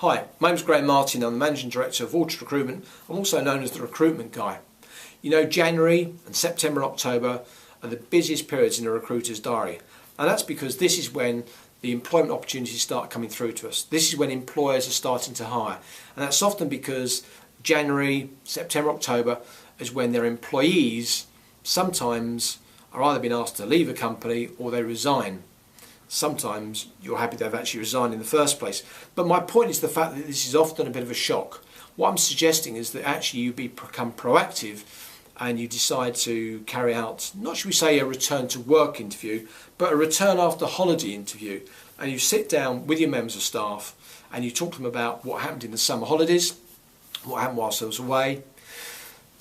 Hi, my name's Graham Martin. I'm the Managing Director of Orchard Recruitment. I'm also known as the Recruitment Guy. You know, January and September and October are the busiest periods in a recruiter's diary. And that's because this is when the employment opportunities start coming through to us. This is when employers are starting to hire. And that's often because January, September, October is when their employees sometimes are either being asked to leave a company or they resign. Sometimes you're happy they've actually resigned in the first place. But my point is the fact that this is often a bit of a shock. What I'm suggesting is that actually you become proactive and you decide to carry out, not should we say a return to work interview, but a return after holiday interview. And you sit down with your members of staff and you talk to them about what happened in the summer holidays, what happened whilst I was away,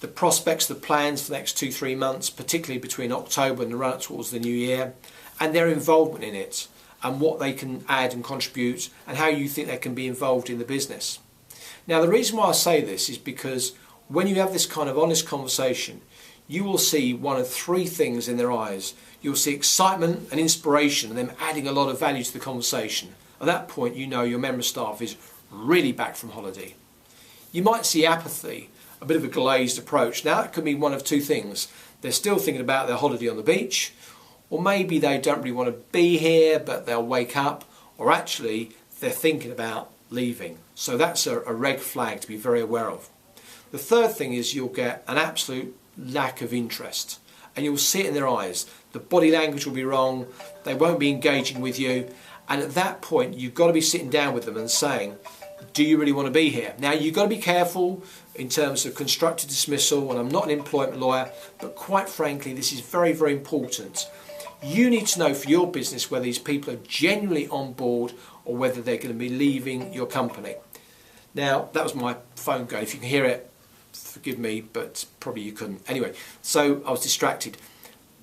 the prospects, the plans for the next 2-3 months, particularly between October and the run up towards the new year, and their involvement in it, and what they can add and contribute, and how you think they can be involved in the business. Now, the reason why I say this is because when you have this kind of honest conversation, you will see one of 3 things in their eyes. You'll see excitement and inspiration, and them adding a lot of value to the conversation. At that point, you know your member of staff is really back from holiday. You might see apathy, a bit of a glazed approach. Now, that could be one of 2 things. They're still thinking about their holiday on the beach, or maybe they don't really want to be here, but they'll wake up, or actually they're thinking about leaving. So that's a red flag to be very aware of. The third thing is you'll get an absolute lack of interest, and you'll see it in their eyes. The body language will be wrong, they won't be engaging with you, and at that point you've got to be sitting down with them and saying, do you really want to be here? Now, you've got to be careful in terms of constructive dismissal, and I'm not an employment lawyer, but quite frankly this is very, very important. You need to know for your business whether these people are genuinely on board or whether they're going to be leaving your company. Now, that was my phone going. If you can hear it, forgive me, but probably you couldn't. Anyway, so I was distracted.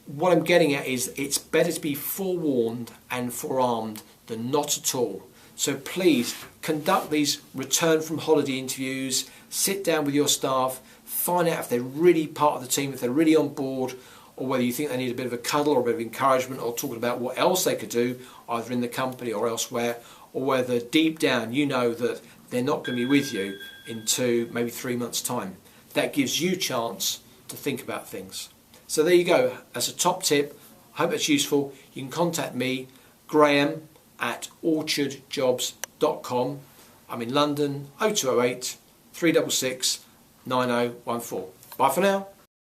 What I'm getting at is it's better to be forewarned and forearmed than not at all. So please conduct these return from holiday interviews, sit down with your staff, find out if they're really part of the team, if they're really on board, or whether you think they need a bit of a cuddle or a bit of encouragement, or talking about what else they could do either in the company or elsewhere, or whether deep down you know that they're not going to be with you in 2, maybe 3 months' time. That gives you a chance to think about things. So there you go. As a top tip, I hope that's useful. You can contact me, Graham at orchardjobs.com. I'm in London, 0208 366 9014. Bye for now.